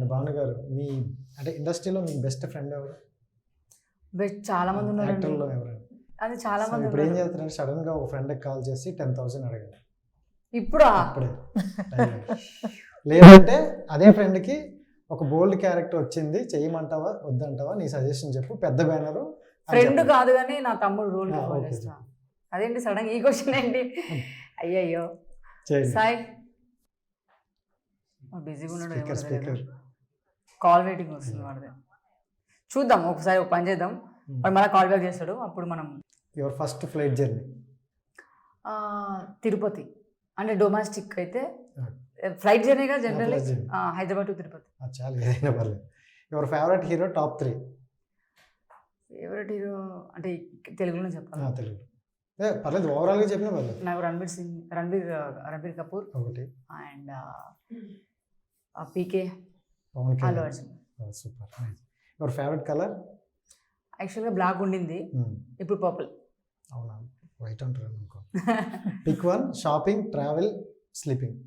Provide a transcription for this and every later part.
And Bhanu గారు, మీ అంటే ఇండస్ట్రీలో మీ బెస్ట్ ఫ్రెండ్ ఎవరు? చాలా మంది ఉన్నారు యాక్టర్లో ఎవరు? అది చాలా మంది ఇప్పుడు ఏం చేస్తారంటే సడన్ గా ఒక ఫ్రెండ్కి కాల్ చేసి 10,000 అడగండి. ఇప్పుడు అప్పుడే లేదంటే అదే ఫ్రెండ్కి ఒక బోల్డ్ క్యారెక్టర్ వచ్చింది, చేయమంటావా వద్దంటావా, నీ సజెషన్ చెప్పు, పెద్ద బ్యానర్. ఫ్రెండ్ కాదు కానీ నా తమ్ముడు రోల్ కాల్ చేస్తున్నా. అదేంటి సడన్ ఈ క్వశ్చన్ ఏంటి? అయ్యయ్యో సాయి బిజీగా ఉన్నాడు, కాల్ వెయిటింగ్ వస్తుంది వాడిది. చూద్దాం ఒకసారి ఒక పని చేద్దాం, వాడు మళ్ళీ కాల్ బ్యాక్ చేస్తాడు, అప్పుడు మనం. Your first flight journey? Tirupati, అంటే డొమెస్టిక్ అయితే ఫ్లైట్ జర్నీగా జనరల్ హైదరాబాద్ టు తిరుపతి. చాలా ఏదైనా పర్లేదు. Your favourite hero top 3? Favourite hero అంటే తెలుగులో చెప్పాలి? తెలుగు పర్లేదు, ఓవరాల్గా చెప్పినా పర్లేదు. నాకు రణబీర్ కపూర్ ఒకటి, and PK, Pawan Allu Arjun. Super. Your favourite colour? యాక్చువల్గా బ్లాక్ ఉండింది, ఇప్పుడు పర్పుల్. అవునా, వైట్ అంటారు అనుకో. Pick one, shopping, travel, sleeping.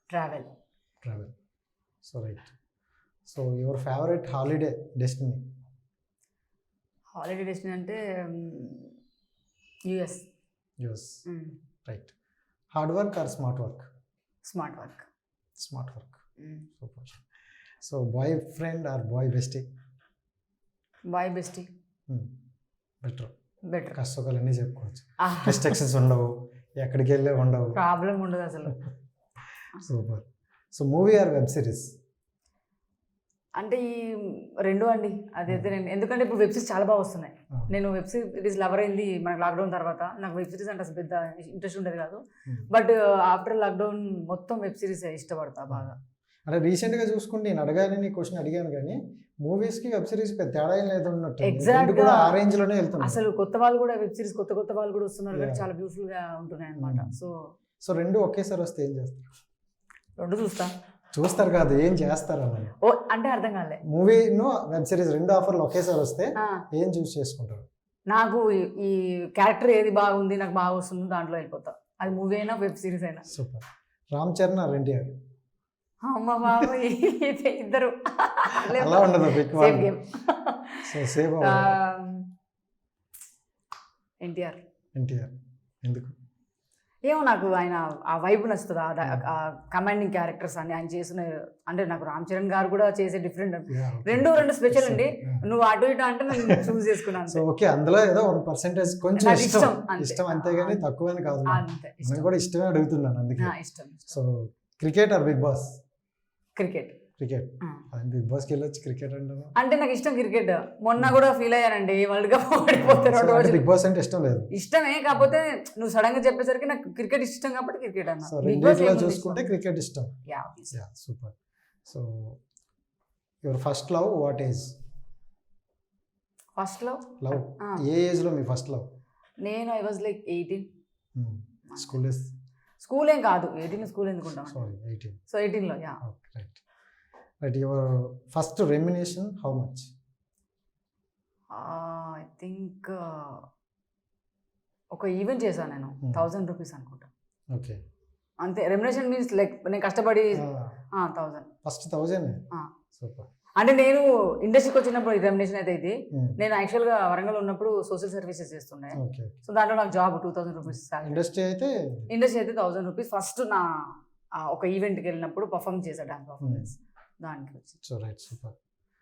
Travel. So right. So your favourite holiday destiny? అంటే US. Right. Hard work or smart work? Smart work. Super. So boyfriend or boy bestie? Boy bestie. Better. కష్టకాలు అన్నీ చెప్పుకోవచ్చు, restrictions ఉండవు, ఎక్కడికి వెళ్ళే ఉండవు, problem ఉండదు అసలు. Super. So movie are web series? అంటే ఈ రెండు అండి, అదైతే నేను, ఎందుకంటే ఇప్పుడు వెబ్ సిరీస్ చాలా బాగా వస్తున్నాయి. నేను వెబ్ సిరీస్ లవర్ అయింది మనకు లాక్డౌన్ తర్వాత. నాకు వెబ్ సిరీస్ అంటే అసలు పెద్ద ఇంట్రెస్ట్ ఉండేది కాదు, బట్ ఆఫ్టర్ లాక్డౌన్ మొత్తం వెబ్ సిరీస్ ఇష్టపడతా బాగా. అంటే రీసెంట్గా చూసుకుంటే నేను అడగాలని క్వశ్చన్ అడిగాను, కానీ మూవీస్కి వెబ్ సిరీస్ పెద్ద తేడా ఏం లేదు ఉన్నట్టు. ఎగ్జాక్ట్గా ఆ రేంజ్లోనే వెళ్తున్నారు అసలు. కొత్త వాళ్ళు కూడా వెబ్ సిరీస్ కొత్త వాళ్ళు కూడా వస్తున్నారు, కానీ చాలా బ్యూటిఫుల్గా ఉంటున్నాయి అనమాట. సో రెండు ఒకేసారి వస్తే ఏం చేస్తారు? రెండు చూస్తారు కాదు, ఏం చేస్తారు అన్నది. ఓ అంటే అర్థం కాలే. మూవీ వెబ్ సిరీస్ రెండు ఆఫర్లు ఒకేసారి వస్తే ఏం చూస్ చేసుకుంటారు? నాకు ఈ క్యారెక్టర్ ఏది బాగుంది, నాకు బాగా వస్తుంది, దాంట్లో వెళ్ళిపోతా. అది మూవీ అయినా వెబ్ సిరీస్ అయినా. సూపర్. రామ్ చరణ్ ఆర్ ఎన్టీఆర్? అమ్మ బాబు ఇద్దరు అలా ఉండదు. ఎన్టీఆర్. ఎందుకు? ఏమో నాకు ఆయన ఆ వైబ్ నచ్చుతుంది, ఆ కమాండింగ్ క్యారెక్టర్స్ అని ఆయన చేసిన. అంటే నాకు రామ్ చరణ్ గారు కూడా చేసే డిఫరెంట్, రెండు స్పెషల్ అండి. నువ్వు అటు ఇటు అంటే నేను చూస్ చేసుకున్నాను. సో ఓకే, అందులో ఏదో 1% కొంచెం ఇష్టం, అంతేగాని తక్కువ అని కాదు. నేను కూడా ఇష్టమే అడుగుతున్నాను అందుకే. So cricket or Bigg Boss? Cricket. Bigg బాస్కి వెళ్ళొచ్చు క్రికెట్ అంటే నాకు ఇష్టం క్రికెట్. మొన్న కూడా ఫీల్ అయ్యానండి, వరల్డ్ కప్ ఓడిపోతారు. బిగ్ బాస్ అంటే ఇష్టం లేదు? ఇష్టమే, కాకపోతే నువ్వు సడన్ గా చెప్పేసరికి నాకు క్రికెట్ ఇష్టం కాబట్టి క్రికెట్ అన్నా. చూసుకుంటే క్రికెట్ ఇష్టం. Super. So your first love what age? First love A age లో మీ ఫస్ట్ లవ్? నేను ఐ వాజ్ లైక్ 18. స్కూల్ ఏం కాదు, 18 స్కూల్ ఎందుకుంటాం. సో 18 లో. Right, your first remuneration how much? I think ఒక ఈవెంట్ చేశాను నేను, 1000 రూపీస్ అనుకుంటా. ఓకే, అంతే. రెమ్యునేషన్ మీన్స్ లైక్ నేను కష్టపడి 1000. ఫస్ట్ 1000. సూపర్. అంటే నేను ఇండస్ట్రీకి వచ్చినప్పుడు రెమ్యునేషన్ అయితే ఇది. నేను యాక్చువల్గా వరంగల్ ఉన్నప్పుడు సోషల్ సర్వీసెస్ చేస్తుండే. సో దాంట్లో నాకు జాబ్ 2000 రూపీస్. ఇండస్ట్రీ అయితే 1000 రూపీస్. ఫస్ట్ నా ఒక ఈవెంట్కి వెళ్ళినప్పుడు పర్ఫామ్ చేశాను, డాన్స్ పర్ఫార్మెన్స్, దానికి వచ్చింది. So right, super.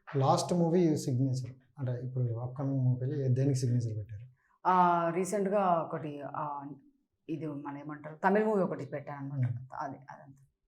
Last movie signature అంటే ఇప్పుడు అప్కమింగ్ మూవీ దేనికి సిగ్నేచర్ పెట్టారు? రీసెంట్గా ఒకటి ఇది మన ఏమంటారు తమిళ మూవీ ఒకటి పెట్టాను అనమాట. అదంతా.